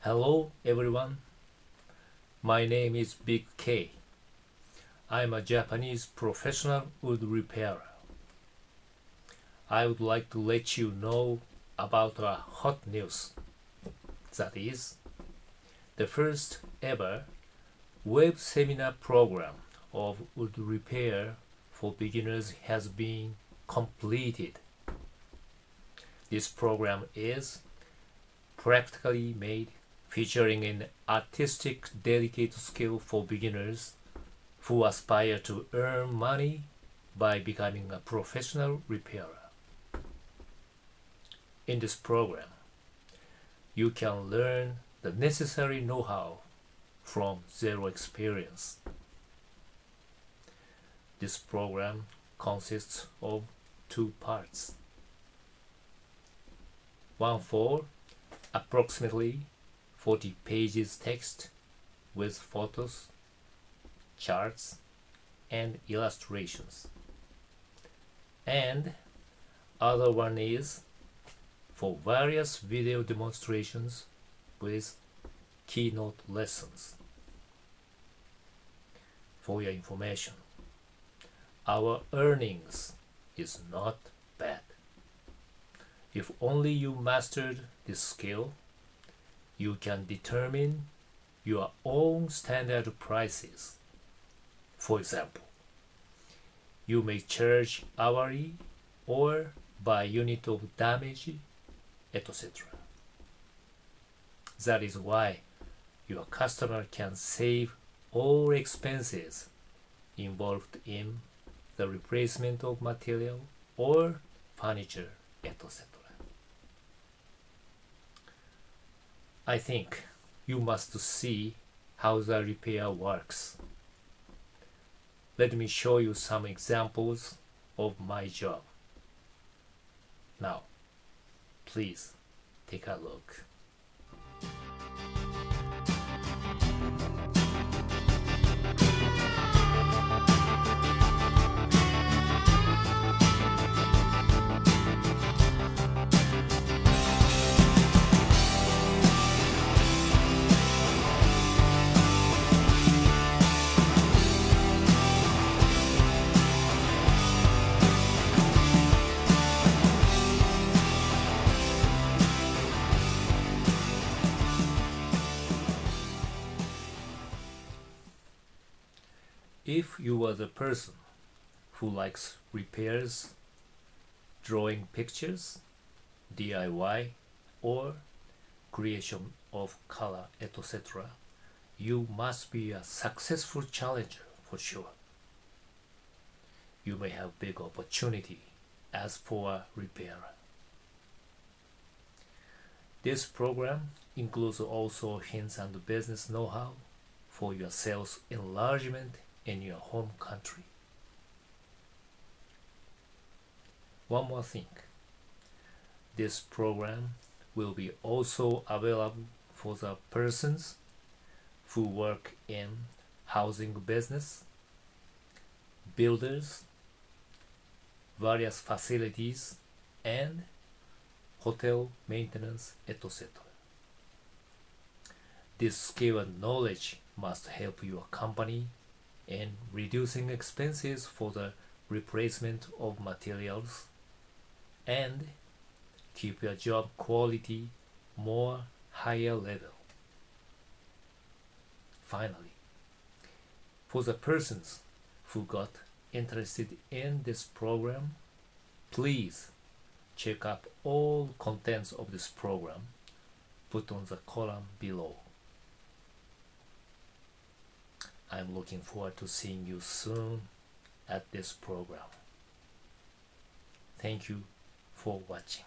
Hello everyone, my name is Big K. I'm a Japanese professional wood repairer. I would like to let you know about a hot news. That is, the first ever web seminar program of wood repair for beginners has been completed. This program is practically made, featuring an artistic, delicate skill for beginners who aspire to earn money by becoming a professional repairer. In this program, you can learn the necessary know-how from zero experience. This program consists of two parts. One for approximately 40 pages text with photos, charts, and illustrations. And other one is for various video demonstrations with keynote lessons. For your information, our earnings is not bad. If only you mastered this skill, you can determine your own standard prices. For example, you may charge hourly or by unit of damage, etc. That is why your customer can save all expenses involved in the replacement of material or furniture, etc. I think you must see how the repair works. Let me show you some examples of my job. Now, please take a look. If you are the person who likes repairs, drawing pictures, DIY, or creation of color, etc., you must be a successful challenger for sure. You may have big opportunity as for a repairer. This program includes also hints and business know-how for your sales enlargement in your home country. One more thing, this program will be also available for the persons who work in housing business, builders, various facilities, and hotel maintenance, etc. This skill and knowledge must help your company in reducing expenses for the replacement of materials and keep your job quality more higher level. Finally, for the persons who got interested in this program, please check out all contents of this program put on the column below. I'm looking forward to seeing you soon at this program. Thank you for watching.